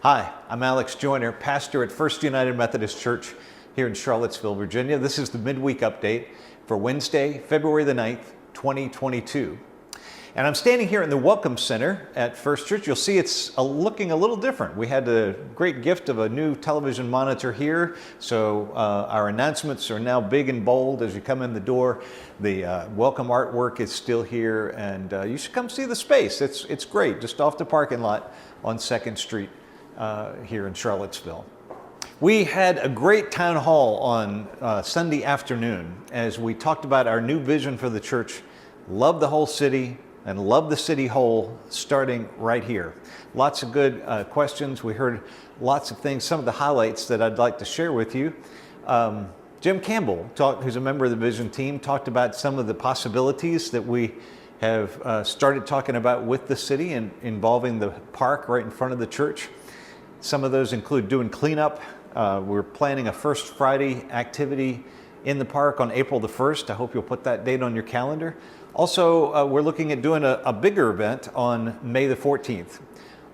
Hi, I'm Alex Joyner, pastor at First United Methodist Church here in Charlottesville, Virginia. This is the Midweek Update for Wednesday, February the 9th, 2022. And I'm standing here in the Welcome Center at First Church. You'll see it's looking a little different. We had the great gift of a new television monitor here, so our announcements are now big and bold as you come in the door. The welcome artwork is still here, and you should come see the space. It's great, just off the parking lot on 2nd Street here in Charlottesville. We had a great town hall on Sunday afternoon as we talked about our new vision for the church, Love the Whole City, and love the city whole, starting right here. Lots of good questions. We heard lots of things. Some of the highlights that I'd like to share with you. Jim Campbell, who's a member of the Vision team, talked about some of the possibilities that we have started talking about with the city and involving the park right in front of the church. Some of those include doing cleanup. We're planning a First Friday activity in the park on April the 1st. I hope you'll put that date on your calendar. Also, we're looking at doing a bigger event on May the 14th.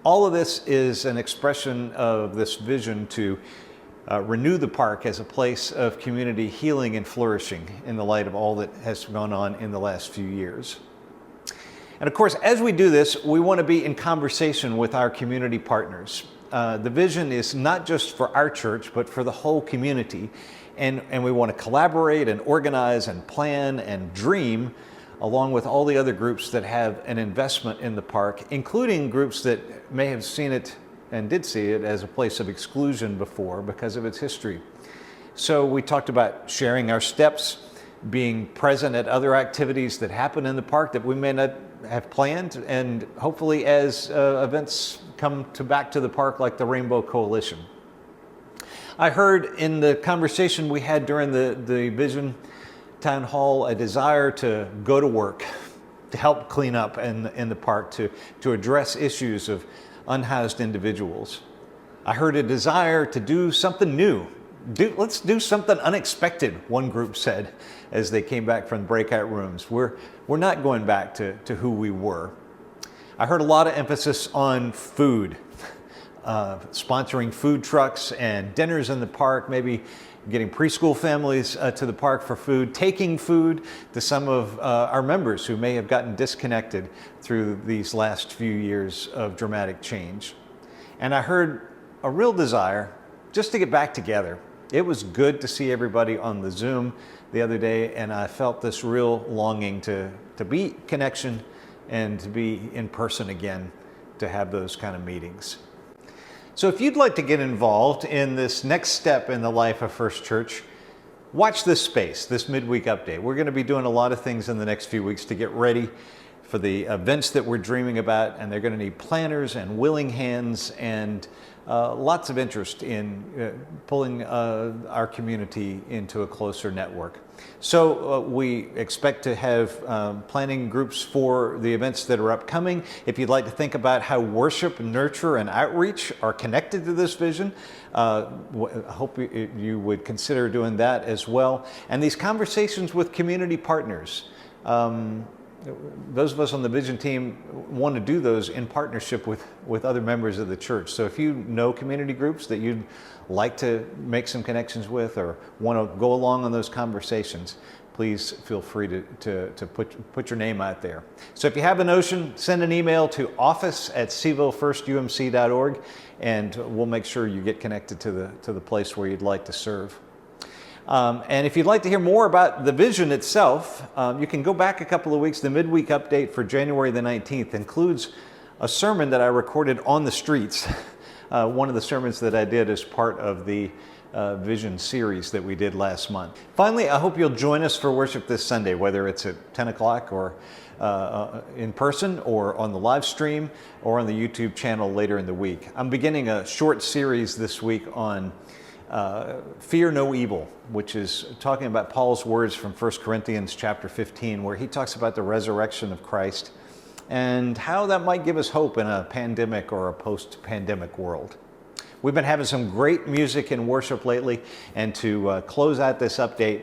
All of this is an expression of this vision to renew the park as a place of community healing and flourishing in the light of all that has gone on in the last few years. And of course, as we do this, we want to be in conversation with our community partners. The vision is not just for our church, but for the whole community. And we want to collaborate and organize and plan and dream along with all the other groups that have an investment in the park, including groups that may have seen it and did see it as a place of exclusion before because of its history. So we talked about sharing our steps, being present at other activities that happen in the park that we may not have planned, and hopefully as events come back to the park like the Rainbow Coalition. I heard in the conversation we had during the Vision Town Hall a desire to go to work, to help clean up in the park, to address issues of unhoused individuals. I heard a desire to do something new. Let's do something unexpected, one group said as they came back from breakout rooms. We're not going back to who we were. I heard a lot of emphasis on food, sponsoring food trucks and dinners in the park, maybe getting preschool families to the park for food, taking food to some of our members who may have gotten disconnected through these last few years of dramatic change. And I heard a real desire just to get back together. It was good to see everybody on the Zoom the other day, and I felt this real longing to be connection and to be in person again, to have those kind of meetings. So if you'd like to get involved in this next step in the life of First Church, watch this space, this midweek update. We're going to be doing a lot of things in the next few weeks to get ready for the events that we're dreaming about, and they're going to need planners and willing hands and lots of interest in pulling our community into a closer network. So we expect to have planning groups for the events that are upcoming. If you'd like to think about how worship, nurture, and outreach are connected to this vision, I hope you would consider doing that as well. And these conversations with community partners. Those of us on the Vision team want to do those in partnership with other members of the church. So if you know community groups that you'd like to make some connections with or want to go along on those conversations, please feel free to put your name out there. So if you have a notion, send an email to office@cvillefirst.umc.org, and we'll make sure you get connected to the place where you'd like to serve. And if you'd like to hear more about the vision itself, you can go back a couple of weeks. The midweek update for January the 19th includes a sermon that I recorded on the streets, one of the sermons that I did as part of the vision series that we did last month. Finally, I hope you'll join us for worship this Sunday, whether it's at 10 o'clock or in person or on the live stream or on the YouTube channel later in the week. I'm beginning a short series this week on fear no evil, which is talking about Paul's words from 1 Corinthians chapter 15, where he talks about the resurrection of Christ and how that might give us hope in a pandemic or a post-pandemic world. We've been having some great music and worship lately, and to close out this update,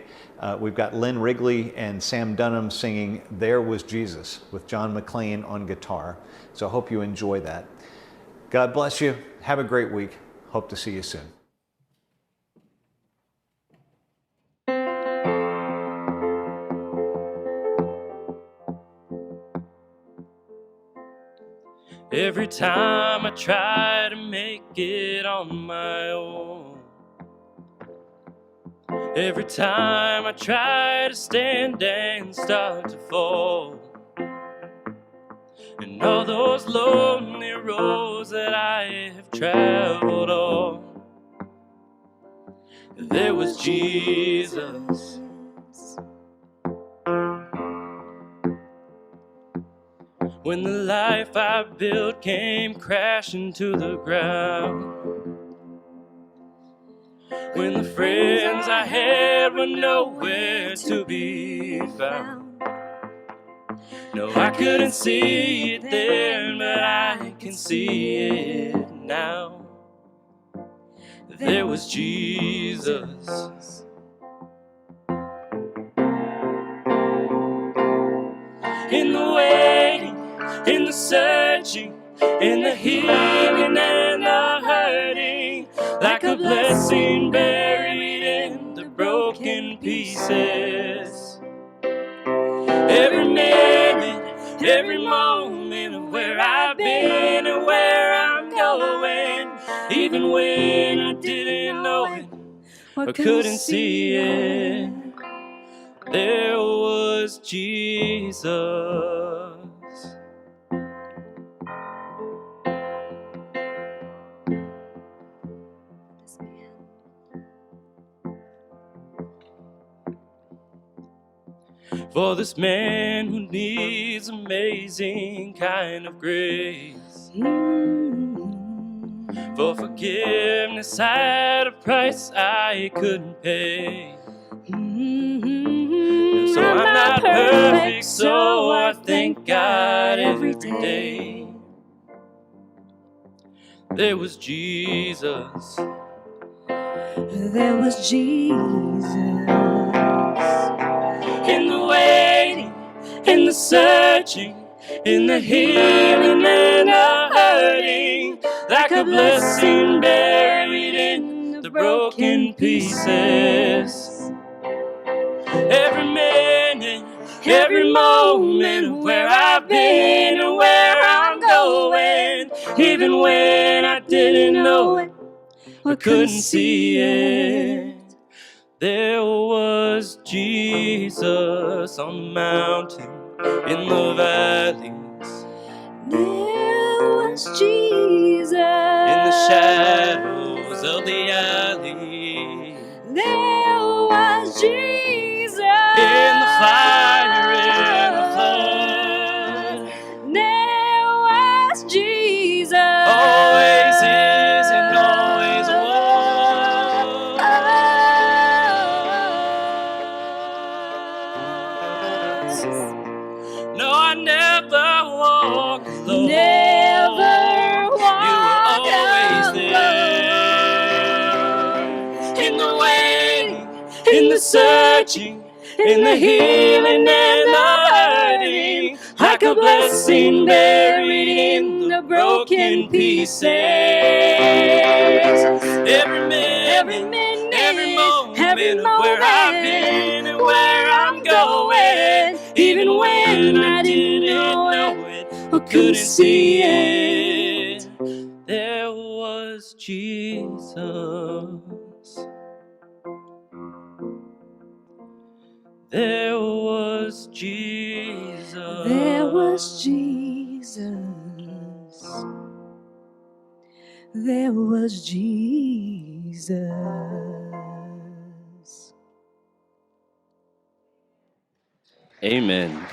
we've got Lynn Wrigley and Sam Dunham singing There Was Jesus with John McLean on guitar. So I hope you enjoy that. God bless you. Have a great week. Hope to see you soon. Every time I try to make it on my own, every time I try to stand and start to fall, and all those lonely roads that I have traveled on, there was Jesus. When the life I built came crashing to the ground, when the friends I had were nowhere to be found. No, I couldn't see it then, but I can see it now. There was Jesus. In the waiting, in the searching, in the healing and the hurting, like a blessing buried in the broken pieces. Every minute, every moment of where I've been and where I'm going, even when I didn't know it or couldn't see it, there was Jesus. For this man who needs amazing kind of grace, for forgiveness at a price I couldn't pay. So I'm not perfect, so I thank God every day. There was Jesus. There was Jesus. In the waiting, in the searching, in the healing and the hurting, like a blessing buried in the broken pieces. Every minute, every moment of where I've been and where I'm going, even when I didn't know it or couldn't see it, there was Jesus on the mountain, in the valleys. There was Jesus. In the shadows of the alley. There was Jesus. In the fire and the flood. There was Jesus. Always is and always was. No, I never walk alone. Never walk You were always alone. there. In the waiting, in the searching, in the healing and the hurting, like a blessing buried in the broken pieces. Every minute, every moment of where I've been and where I'm going, even when I didn't know it or couldn't see it, there was Jesus. There was Jesus. There was Jesus. There was Jesus. Amen.